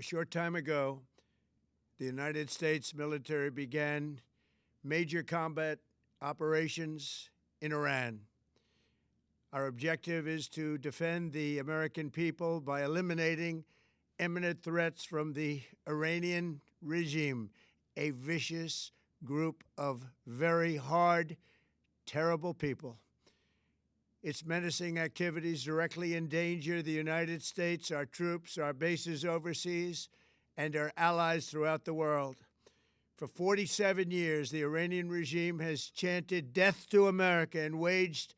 A short time ago, the United States military began major combat operations in Iran. Our objective is to defend the American people by eliminating imminent threats from the Iranian regime, a vicious group of very hard, terrible people. Its menacing activities directly endanger the United States, our troops, our bases overseas, and our allies throughout the world. For 47 years, the Iranian regime has chanted death to America and waged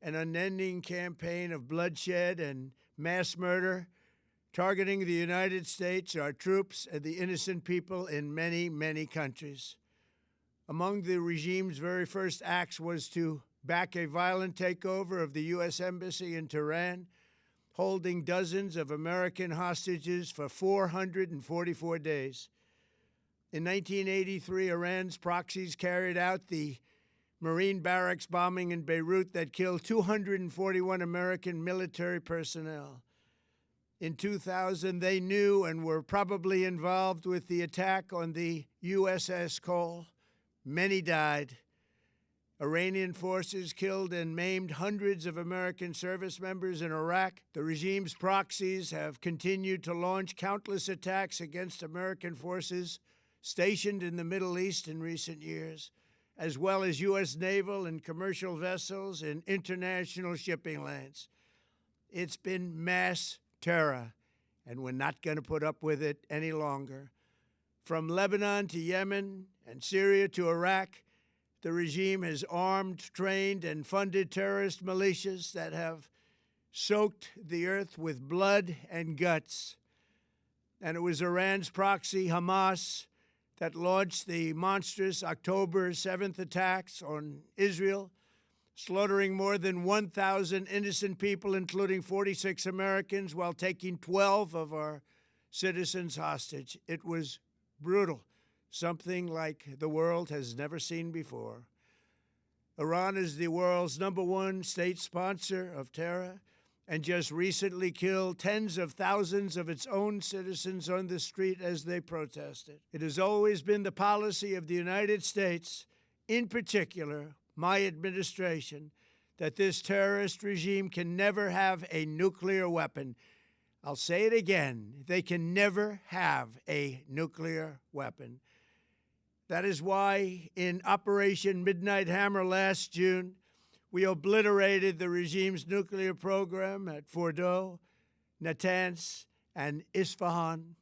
an unending campaign of bloodshed and mass murder, targeting the United States, our troops, and the innocent people in many, many countries. Among the regime's very first acts was to back a violent takeover of the U.S. Embassy in Tehran, holding dozens of American hostages for 444 days. In 1983, Iran's proxies carried out the Marine barracks bombing in Beirut that killed 241 American military personnel. In 2000, they knew and were probably involved with the attack on the USS Cole. Many died. Iranian forces killed and maimed hundreds of American service members in Iraq. The regime's proxies have continued to launch countless attacks against American forces stationed in the Middle East in recent years, as well as U.S. naval and commercial vessels in international shipping lanes. It's been mass terror, and we're not going to put up with it any longer. From Lebanon to Yemen and Syria to Iraq, the regime has armed, trained, and funded terrorist militias that have soaked the earth with blood and guts. And it was Iran's proxy, Hamas, that launched the monstrous October 7th attacks on Israel, slaughtering more than 1,000 innocent people, including 46 Americans, while taking 12 of our citizens hostage. It was brutal, something like the world has never seen before. Iran is the world's #1 state sponsor of terror and just recently killed tens of thousands of its own citizens on the street as they protested. It has always been the policy of the United States, in particular, my administration, that this terrorist regime can never have a nuclear weapon. I'll say it again, they can never have a nuclear weapon. That is why in Operation Midnight Hammer last June, we obliterated the regime's nuclear program at Fordow, Natanz, and Isfahan.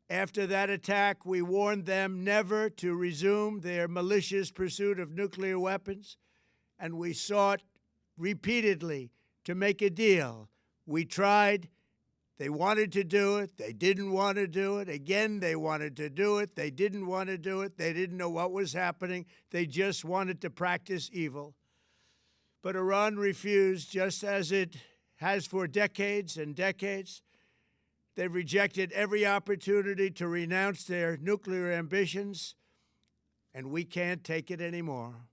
After that attack, we warned them never to resume their malicious pursuit of nuclear weapons, and we sought repeatedly to make a deal. We tried. They wanted to do it. They didn't want to do it. Again, they wanted to do it. They didn't want to do it. They didn't know what was happening. They just wanted to practice evil. But Iran refused, just as it has for decades and decades. They've rejected every opportunity to renounce their nuclear ambitions, and we can't take it anymore.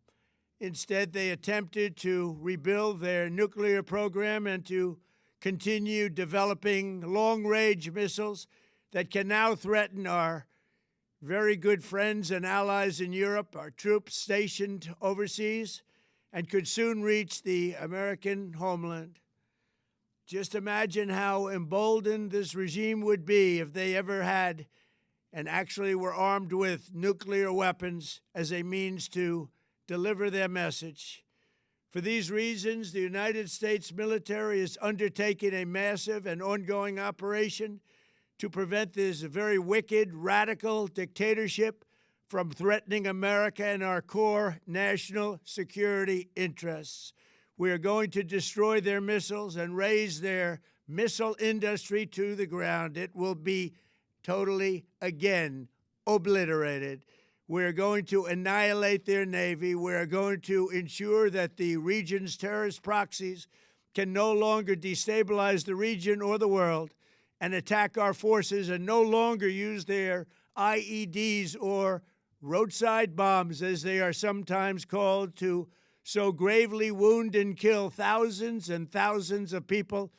Instead, they attempted to rebuild their nuclear program and to continue developing long-range missiles that can now threaten our very good friends and allies in Europe, our troops stationed overseas, and could soon reach the American homeland. Just imagine how emboldened this regime would be if they ever had and actually were armed with nuclear weapons as a means to deliver their message. For these reasons, the United States military is undertaking a massive and ongoing operation to prevent this very wicked, radical dictatorship from threatening America and our core national security interests. We are going to destroy their missiles and raise their missile industry to the ground. It will be totally, again, obliterated. We're going to annihilate their Navy. We're going to ensure that the region's terrorist proxies can no longer destabilize the region or the world and attack our forces and no longer use their IEDs or roadside bombs, as they are sometimes called, to so gravely wound and kill thousands and thousands of people,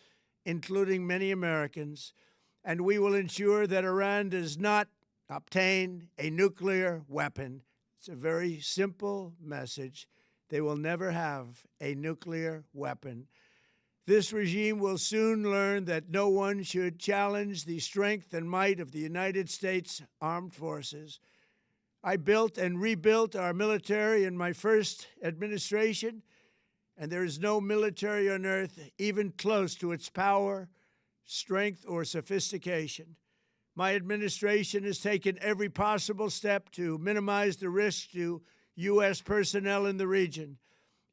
including many Americans. and we will ensure that Iran does not obtain a nuclear weapon. It's a very simple message. They will never have a nuclear weapon. This regime will soon learn that no one should challenge the strength and might of the United States Armed Forces. I built and rebuilt our military in my first administration, and there is no military on earth even close to its power, strength, or sophistication. My administration has taken every possible step to minimize the risk to U.S. personnel in the region.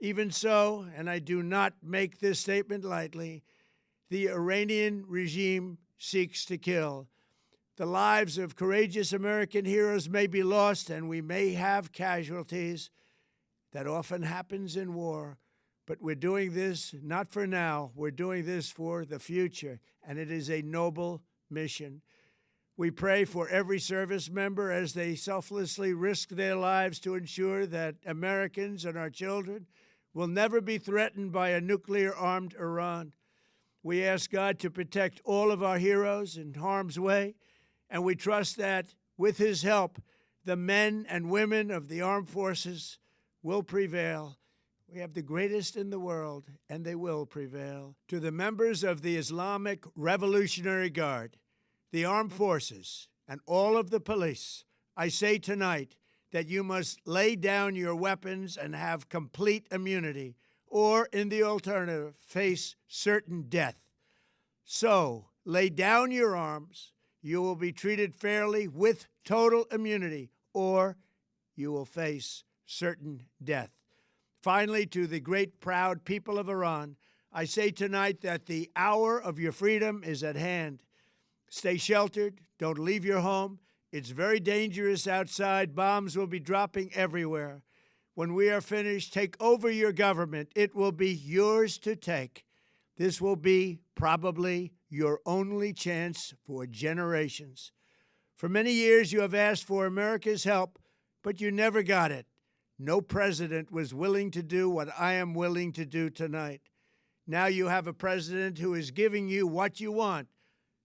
Even so, and I do not make this statement lightly, the Iranian regime seeks to kill. The lives of courageous American heroes may be lost, and we may have casualties. That often happens in war. But we're doing this not for now. We're doing this for the future, and it is a noble mission. We pray for every service member as they selflessly risk their lives to ensure that Americans and our children will never be threatened by a nuclear-armed Iran. We ask God to protect all of our heroes in harm's way, and we trust that, with His help, the men and women of the armed forces will prevail. We have the greatest in the world, and they will prevail. To the members of the Islamic Revolutionary Guard, the armed forces, and all of the police, I say tonight that you must lay down your weapons and have complete immunity, or, in the alternative, face certain death. So, lay down your arms. You will be treated fairly with total immunity, or you will face certain death. Finally, to the great, proud people of Iran, I say tonight that the hour of your freedom is at hand. Stay sheltered. Don't leave your home. It's very dangerous outside. Bombs will be dropping everywhere. When we are finished, take over your government. It will be yours to take. This will be probably your only chance for generations. For many years, you have asked for America's help, but you never got it. No president was willing to do what I am willing to do tonight. Now you have a president who is giving you what you want.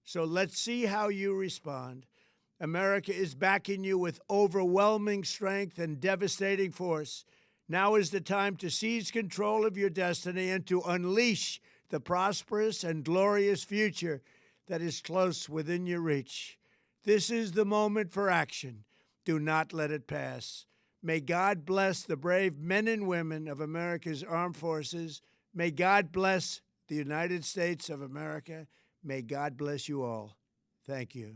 So let's see how you respond. America is backing you with overwhelming strength and devastating force. Now is the time to seize control of your destiny and to unleash the prosperous and glorious future that is close within your reach. This is the moment for action. Do not let it pass. May God bless the brave men and women of America's armed forces. May God bless the United States of America. May God bless you all. Thank you.